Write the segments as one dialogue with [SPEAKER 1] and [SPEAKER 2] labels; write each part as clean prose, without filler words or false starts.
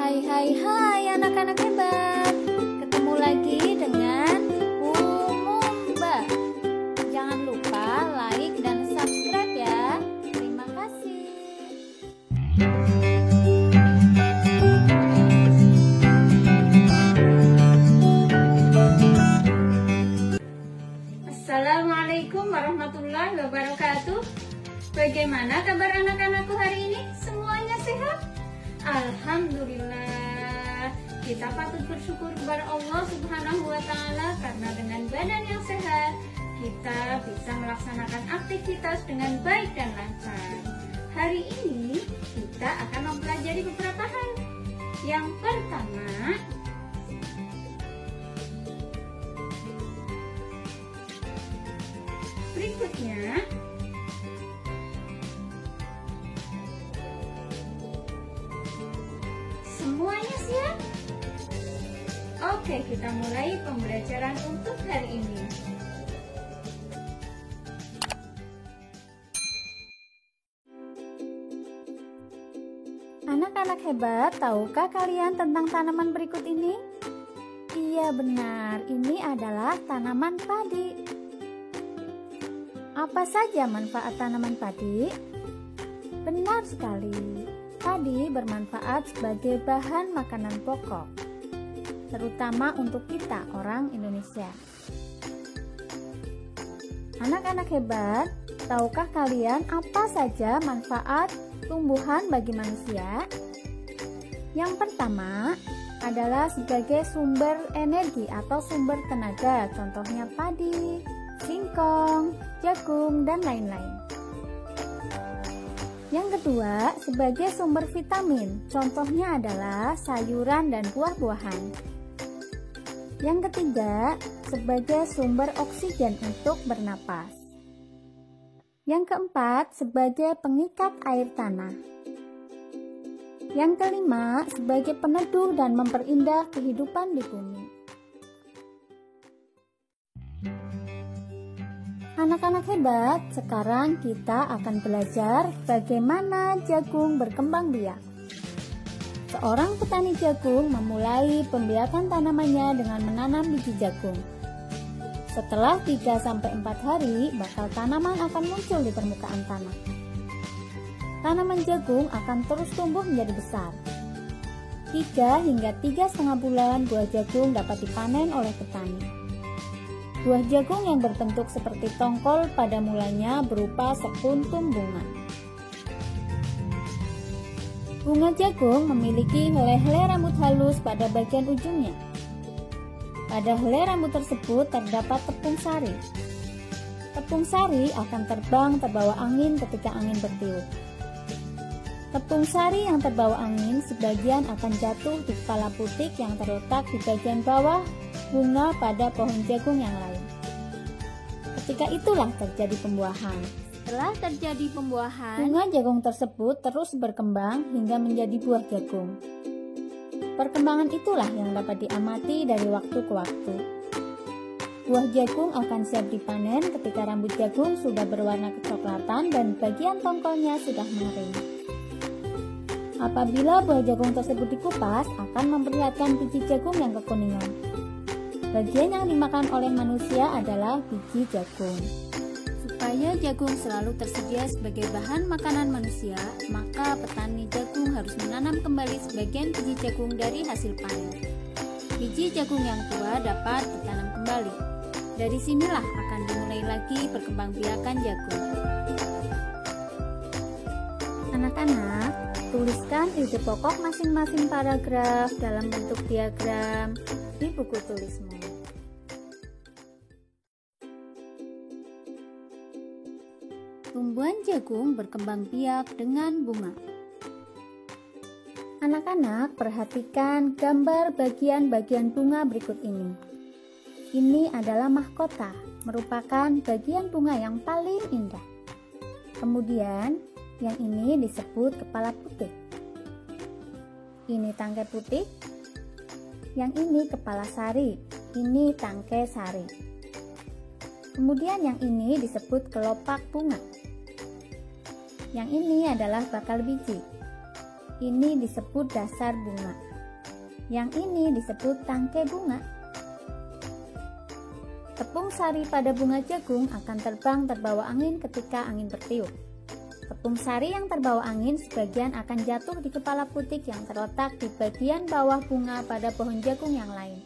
[SPEAKER 1] Hai anak-anak hebat. Ketemu lagi dengan Umumba. Jangan lupa like dan subscribe ya. Terima kasih. Assalamualaikum warahmatullahi wabarakatuh. Bagaimana kabar anak-anakku hari ini? Semuanya sehat? Alhamdulillah, kita patut bersyukur kepada Allah Subhanahu wa Ta'ala karena dengan badan yang sehat kita bisa melaksanakan aktivitas dengan baik dan lancar. Hari ini kita akan mempelajari beberapa hal. Yang pertama, berikutnya semuanya siap? Oke, kita mulai pembelajaran untuk hari ini. Anak-anak hebat, tahukah kalian tentang tanaman berikut ini? Iya benar, ini adalah tanaman padi. Apa saja manfaat tanaman padi? Benar sekali. Padi bermanfaat sebagai bahan makanan pokok, terutama untuk kita orang Indonesia. Anak-anak hebat, tahukah kalian apa saja manfaat tumbuhan bagi manusia? Yang pertama adalah sebagai sumber energi atau sumber tenaga, contohnya padi, singkong, jagung, dan lain-lain. Yang kedua, sebagai sumber vitamin, contohnya adalah sayuran dan buah-buahan. Yang ketiga, sebagai sumber oksigen untuk bernapas. Yang keempat, sebagai pengikat air tanah. Yang kelima, sebagai peneduh dan memperindah kehidupan di bumi. Anak-anak hebat, sekarang kita akan belajar bagaimana jagung berkembang biak. Seorang petani jagung memulai pembiakan tanamannya dengan menanam biji jagung. Setelah 3-4 hari, bakal tanaman akan muncul di permukaan tanah. Tanaman jagung akan terus tumbuh menjadi besar. 3 hingga 3,5 bulan buah jagung dapat dipanen oleh petani. Buah jagung yang berbentuk seperti tongkol pada mulanya berupa sekuntum bunga. Bunga jagung memiliki helai-helai rambut halus pada bagian ujungnya. Pada helai rambut tersebut terdapat tepung sari. Tepung sari akan terbang terbawa angin ketika angin bertiup. Tepung sari yang terbawa angin sebagian akan jatuh di kepala putik yang terletak di bagian bawah bunga pada pohon jagung yang lain. Ketika itulah terjadi pembuahan. Setelah terjadi pembuahan, bunga jagung tersebut terus berkembang hingga menjadi buah jagung. Perkembangan itulah yang dapat diamati dari waktu ke waktu. Buah jagung akan siap dipanen ketika rambut jagung sudah berwarna kecoklatan dan bagian tongkolnya sudah mengering. Apabila buah jagung tersebut dikupas, akan memperlihatkan biji jagung yang kekuningan. Bagian yang dimakan oleh manusia adalah biji jagung. Supaya jagung selalu tersedia sebagai bahan makanan manusia, maka petani jagung harus menanam kembali sebagian biji jagung dari hasil panen. Biji jagung yang tua dapat ditanam kembali. Dari sinilah akan dimulai lagi perkembangbiakan jagung. Anak-anak, tuliskan ide pokok masing-masing paragraf dalam bentuk diagram di buku tulismu. Tumbuhan jagung berkembang biak dengan bunga. Anak-anak, perhatikan gambar bagian-bagian bunga berikut ini. Ini adalah mahkota, merupakan bagian bunga yang paling indah. Kemudian, yang ini disebut kepala putik. Ini tangkai putik. Yang ini kepala sari. Ini tangkai sari. Kemudian yang ini disebut kelopak bunga. Yang ini adalah bakal biji. Ini disebut dasar bunga. Yang ini disebut tangkai bunga. Tepung sari pada bunga jagung akan terbang terbawa angin ketika angin bertiup. Tepung sari yang terbawa angin sebagian akan jatuh di kepala putik yang terletak di bagian bawah bunga pada pohon jagung yang lain.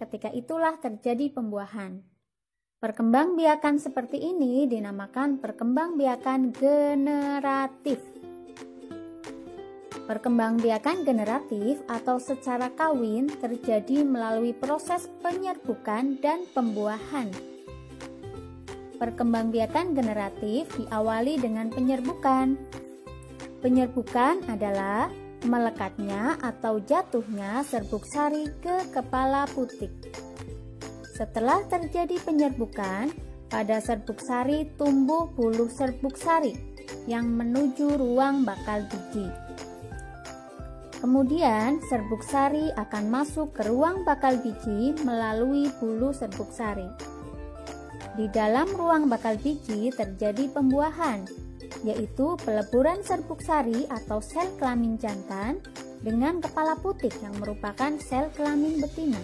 [SPEAKER 1] Ketika itulah terjadi pembuahan. Perkembangbiakan seperti ini dinamakan perkembangbiakan generatif. Perkembangbiakan generatif atau secara kawin terjadi melalui proses penyerbukan dan pembuahan. Perkembangbiakan generatif diawali dengan penyerbukan. Penyerbukan adalah melekatnya atau jatuhnya serbuk sari ke kepala putik. Setelah terjadi penyerbukan, pada serbuk sari tumbuh bulu serbuk sari yang menuju ruang bakal biji. Kemudian serbuk sari akan masuk ke ruang bakal biji melalui bulu serbuk sari. Di dalam ruang bakal biji terjadi pembuahan, yaitu peleburan serbuk sari atau sel kelamin jantan dengan kepala putik yang merupakan sel kelamin betina.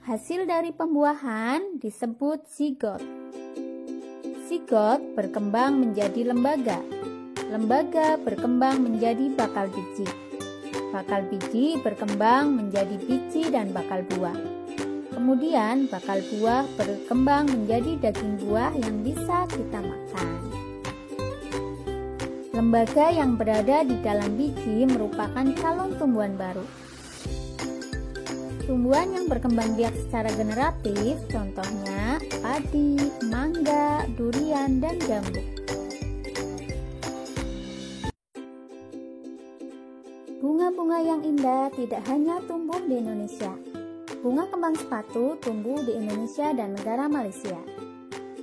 [SPEAKER 1] Hasil dari pembuahan disebut zigot. Zigot berkembang menjadi lembaga. Lembaga berkembang menjadi bakal biji. Bakal biji berkembang menjadi biji dan bakal buah. Kemudian bakal buah berkembang menjadi daging buah yang bisa kita makan. Lembaga yang berada di dalam biji merupakan calon tumbuhan baru. Tumbuhan yang berkembang biak secara generatif contohnya padi, mangga, durian, dan jambu. Bunga-bunga yang indah tidak hanya tumbuh di Indonesia. Bunga kembang sepatu tumbuh di Indonesia dan negara Malaysia.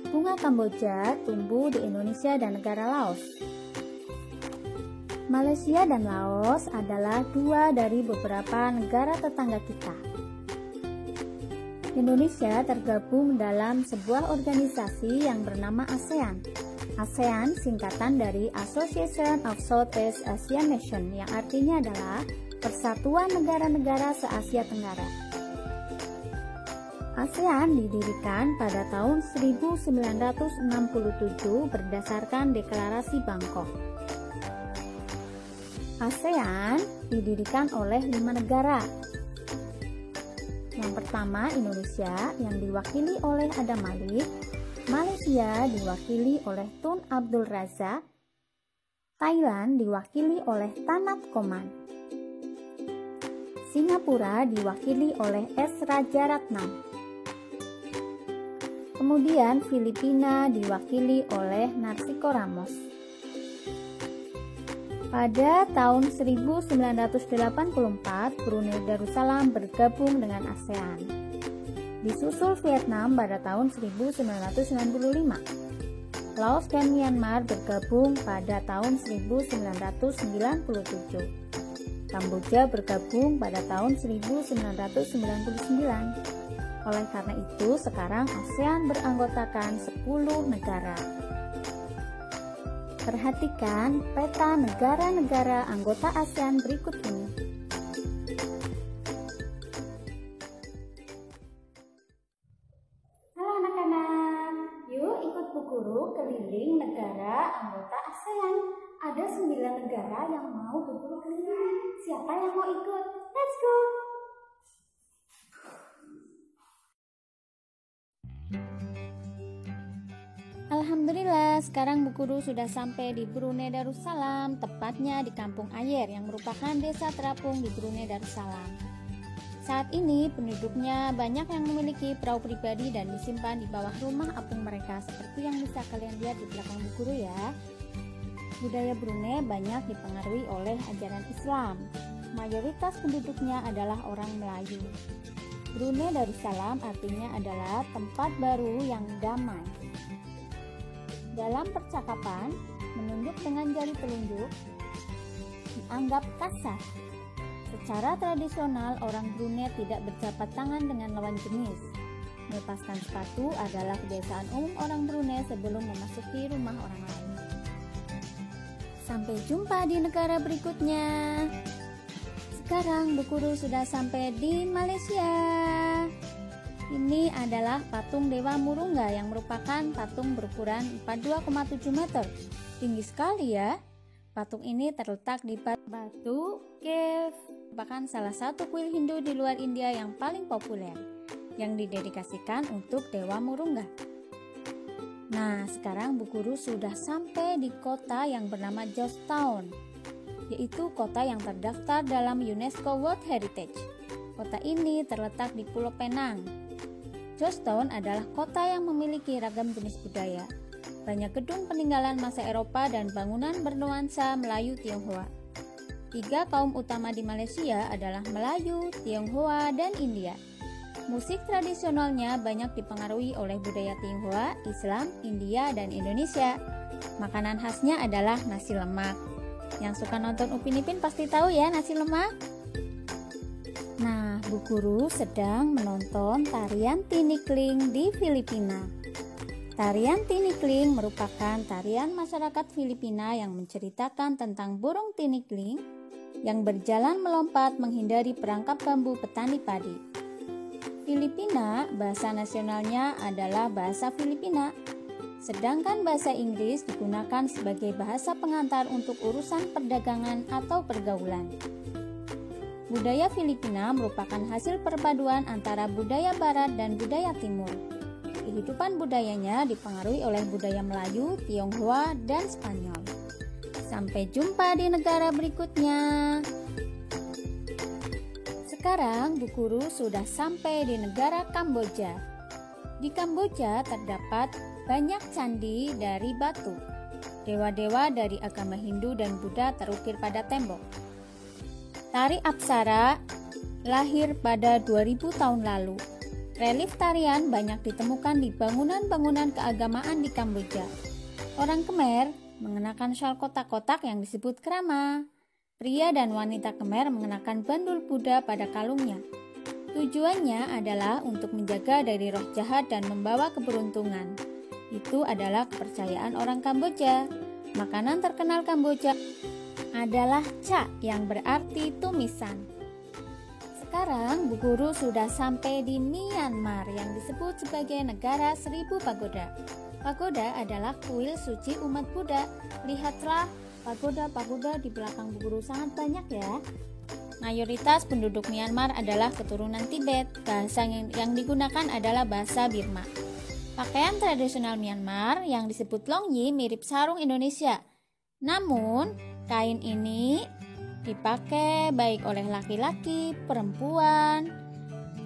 [SPEAKER 1] Bunga Kamboja tumbuh di Indonesia dan negara Laos. Malaysia dan Laos adalah dua dari beberapa negara tetangga kita. Indonesia tergabung dalam sebuah organisasi yang bernama ASEAN. ASEAN singkatan dari Association of Southeast Asian Nations yang artinya adalah Persatuan Negara-Negara se-Asia Tenggara. ASEAN didirikan pada tahun 1967 berdasarkan Deklarasi Bangkok. ASEAN didirikan oleh 5 negara. Yang pertama Indonesia yang diwakili oleh Adam Malik, Malaysia diwakili oleh Tun Abdul Razak, Thailand diwakili oleh Tanat Koman, Singapura diwakili oleh S. Rajaratnam, kemudian Filipina diwakili oleh Narsiko Ramos. Pada tahun 1984, Brunei Darussalam bergabung dengan ASEAN. Disusul Vietnam pada tahun 1995. Laos dan Myanmar bergabung pada tahun 1997. Kamboja bergabung pada tahun 1999. Oleh karena itu, sekarang ASEAN beranggotakan 10 negara. Perhatikan peta negara-negara anggota ASEAN berikut ini. Halo anak-anak, yuk ikut Bu Guru keliling negara anggota ASEAN. Ada 9 negara yang mau Bu Guru keliling. Siapa yang mau ikut? Let's go! Alhamdulillah, sekarang Bu Guru sudah sampai di Brunei Darussalam, tepatnya di Kampung Ayer yang merupakan desa terapung di Brunei Darussalam. Saat ini penduduknya banyak yang memiliki perahu pribadi dan disimpan di bawah rumah apung mereka seperti yang bisa kalian lihat di belakang Bu Guru ya. Budaya Brunei banyak dipengaruhi oleh ajaran Islam. Mayoritas penduduknya adalah orang Melayu. Brunei Darussalam artinya adalah tempat baru yang damai. Dalam percakapan, menunjuk dengan jari telunjuk dianggap kasar. Secara tradisional, orang Brunei tidak berjabat tangan dengan lawan jenis. Melepaskan sepatu adalah kebiasaan umum orang Brunei sebelum memasuki rumah orang lain. Sampai jumpa di negara berikutnya. Sekarang Bu Guru sudah sampai di Malaysia. Ini adalah patung Dewa Murungga yang merupakan patung berukuran 42,7 meter. Tinggi sekali ya. Patung ini terletak di Batu Cave, merupakan salah satu kuil Hindu di luar India yang paling populer, yang didedikasikan untuk Dewa Murungga. Nah, sekarang Bu Guru sudah sampai di kota yang bernama Georgetown, yaitu kota yang terdaftar dalam UNESCO World Heritage. Kota ini terletak di Pulau Penang. Georgetown adalah kota yang memiliki ragam jenis budaya. Banyak gedung peninggalan masa Eropa dan bangunan bernuansa Melayu Tionghoa. 3 kaum utama di Malaysia adalah Melayu, Tionghoa, dan India. Musik tradisionalnya banyak dipengaruhi oleh budaya Tionghoa, Islam, India, dan Indonesia. Makanan khasnya adalah nasi lemak. Yang suka nonton Upin Ipin pasti tahu ya nasi lemak. Nah, Bu Guru sedang menonton tarian tinikling di Filipina. Tarian tinikling merupakan tarian masyarakat Filipina yang menceritakan tentang burung tinikling yang berjalan melompat menghindari perangkap bambu petani padi. Filipina, bahasa nasionalnya adalah bahasa Filipina, sedangkan bahasa Inggris digunakan sebagai bahasa pengantar untuk urusan perdagangan atau pergaulan. Budaya Filipina merupakan hasil perpaduan antara budaya Barat dan budaya Timur. Kehidupan budayanya dipengaruhi oleh budaya Melayu, Tionghoa, dan Spanyol. Sampai jumpa di negara berikutnya. Sekarang Bu Guru sudah sampai di negara Kamboja. Di Kamboja terdapat banyak candi dari batu. Dewa-dewa dari agama Hindu dan Buddha terukir pada tembok. Tari Apsara lahir pada 2000 tahun lalu. Relief tarian banyak ditemukan di bangunan-bangunan keagamaan di Kamboja. Orang Khmer mengenakan syal kotak-kotak yang disebut krama. Pria dan wanita Khmer mengenakan bandul Buddha pada kalungnya. Tujuannya adalah untuk menjaga dari roh jahat dan membawa keberuntungan. Itu adalah kepercayaan orang Kamboja. Makanan terkenal Kamboja adalah cha yang berarti tumisan. Sekarang Bu Guru sudah sampai di Myanmar yang disebut sebagai negara 1000 pagoda. Pagoda adalah kuil suci umat Buddha. Lihatlah pagoda-pagoda di belakang Bu Guru sangat banyak ya. Mayoritas penduduk Myanmar adalah keturunan Tibet. Bahasa yang digunakan adalah bahasa Burma. Pakaian tradisional Myanmar yang disebut longyi mirip sarung Indonesia. Namun, kain ini dipakai baik oleh laki-laki, perempuan,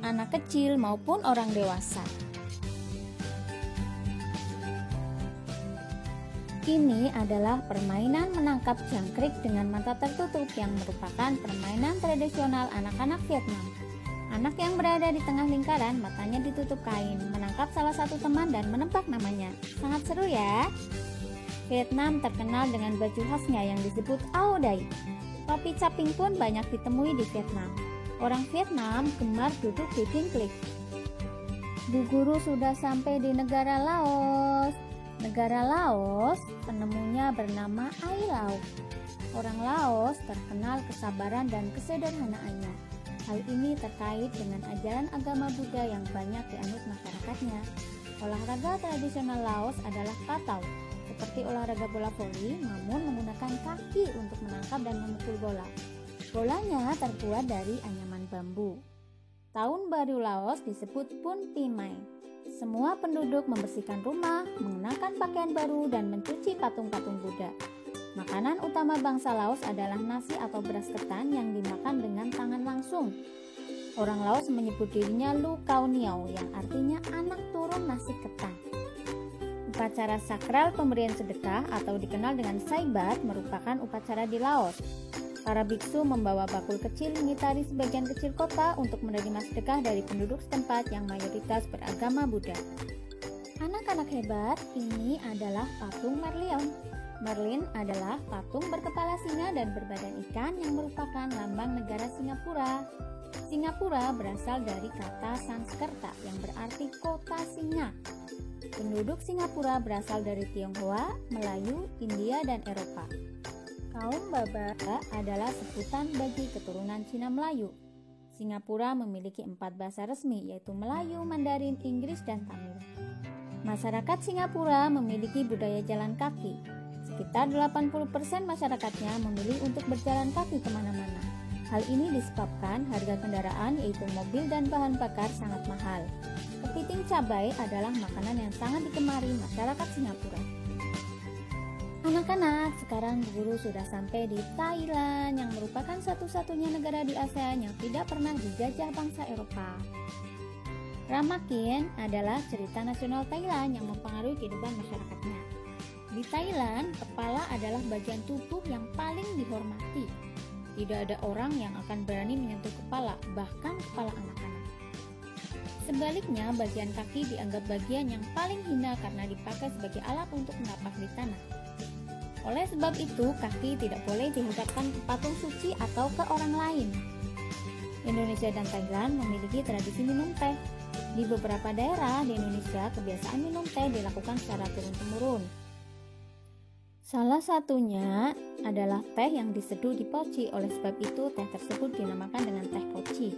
[SPEAKER 1] anak kecil maupun orang dewasa. Ini adalah permainan menangkap jangkrik dengan mata tertutup yang merupakan permainan tradisional anak-anak Vietnam. Anak yang berada di tengah lingkaran, matanya ditutup kain, menangkap salah satu teman dan menebak namanya. Sangat seru ya. Vietnam terkenal dengan baju khasnya yang disebut Ao Dai. Topi caping pun banyak ditemui di Vietnam. Orang Vietnam gemar duduk di dingklik. Bu Guru sudah sampai di negara Laos. Negara Laos, penemunya bernama Ai Lauk. Orang Laos terkenal kesabaran dan kesederhanaannya. Hal ini terkait dengan ajaran agama Buddha yang banyak dianut masyarakatnya. Olahraga tradisional Laos adalah patau, seperti olahraga bola voli, namun menggunakan kaki untuk menangkap dan memukul bola. Bolanya terbuat dari anyaman bambu. Tahun baru Laos disebut Pun Pimai. Semua penduduk membersihkan rumah, mengenakan pakaian baru, dan mencuci patung-patung Buddha. Makanan utama bangsa Laos adalah nasi atau beras ketan yang dimakan dengan tangan langsung. Orang Laos menyebut dirinya Lu Kau Niao, yang artinya anak turun nasi ketan. Upacara sakral pemberian sedekah atau dikenal dengan Saibat merupakan upacara di Laos. Para biksu membawa bakul kecil mengitari sebagian kecil kota untuk menerima sedekah dari penduduk setempat yang mayoritas beragama Buddha. Anak-anak hebat, ini adalah patung Merlion. Merlin adalah patung berkepala singa dan berbadan ikan yang merupakan lambang negara Singapura. Singapura berasal dari kata Sanskerta yang berarti kota singa. Penduduk Singapura berasal dari Tionghoa, Melayu, India, dan Eropa. Kaum Baba adalah sebutan bagi keturunan Cina Melayu. Singapura memiliki 4 bahasa resmi, yaitu Melayu, Mandarin, Inggris, dan Tamil. Masyarakat Singapura memiliki budaya jalan kaki. Sekitar 80% masyarakatnya memilih untuk berjalan kaki kemana-mana. Hal ini disebabkan harga kendaraan, yaitu mobil dan bahan bakar, sangat mahal. Kepiting cabai adalah makanan yang sangat digemari masyarakat Singapura. Anak-anak, sekarang guru sudah sampai di Thailand, yang merupakan satu-satunya negara di ASEAN yang tidak pernah dijajah bangsa Eropa. Ramakin adalah cerita nasional Thailand yang mempengaruhi kehidupan masyarakatnya. Di Thailand, kepala adalah bagian tubuh yang paling dihormati. Tidak ada orang yang akan berani menyentuh kepala, bahkan kepala anak-anak. Sebaliknya, bagian kaki dianggap bagian yang paling hina karena dipakai sebagai alat untuk menapak di tanah. Oleh sebab itu, kaki tidak boleh dihadapkan ke patung suci atau ke orang lain. Indonesia dan Thailand memiliki tradisi minum teh. Di beberapa daerah di Indonesia, kebiasaan minum teh dilakukan secara turun-temurun. Salah satunya adalah teh yang diseduh di poci, oleh sebab itu teh tersebut dinamakan dengan teh poci.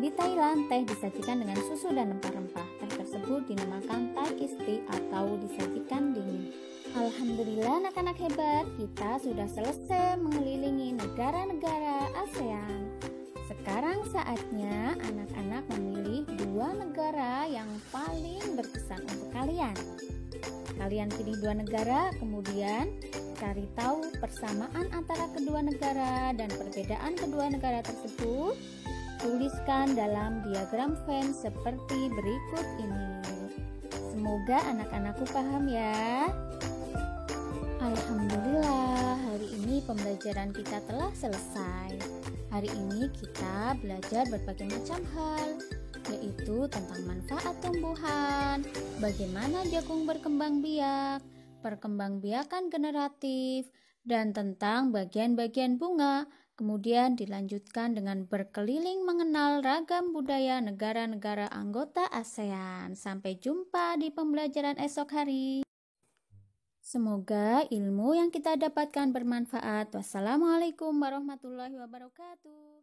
[SPEAKER 1] Di Thailand, teh disajikan dengan susu dan rempah-rempah. Teh tersebut dinamakan Thai iced tea atau disajikan dingin. Alhamdulillah anak-anak hebat, kita sudah selesai mengelilingi negara-negara ASEAN. Sekarang saatnya anak-anak memilih 2 negara yang paling berkesan untuk kalian. Kalian pilih 2 negara, kemudian cari tahu persamaan antara kedua negara dan perbedaan kedua negara tersebut. Tuliskan dalam diagram Venn seperti berikut ini. Semoga anak-anakku paham ya. Alhamdulillah, hari ini pembelajaran kita telah selesai. Hari ini kita belajar berbagai macam hal, yaitu tentang manfaat tumbuhan, bagaimana jagung berkembang biak, perkembangbiakan generatif, dan tentang bagian-bagian bunga. Kemudian dilanjutkan dengan berkeliling mengenal ragam budaya negara-negara anggota ASEAN. Sampai jumpa di pembelajaran esok hari. Semoga ilmu yang kita dapatkan bermanfaat. Wassalamualaikum warahmatullahi wabarakatuh.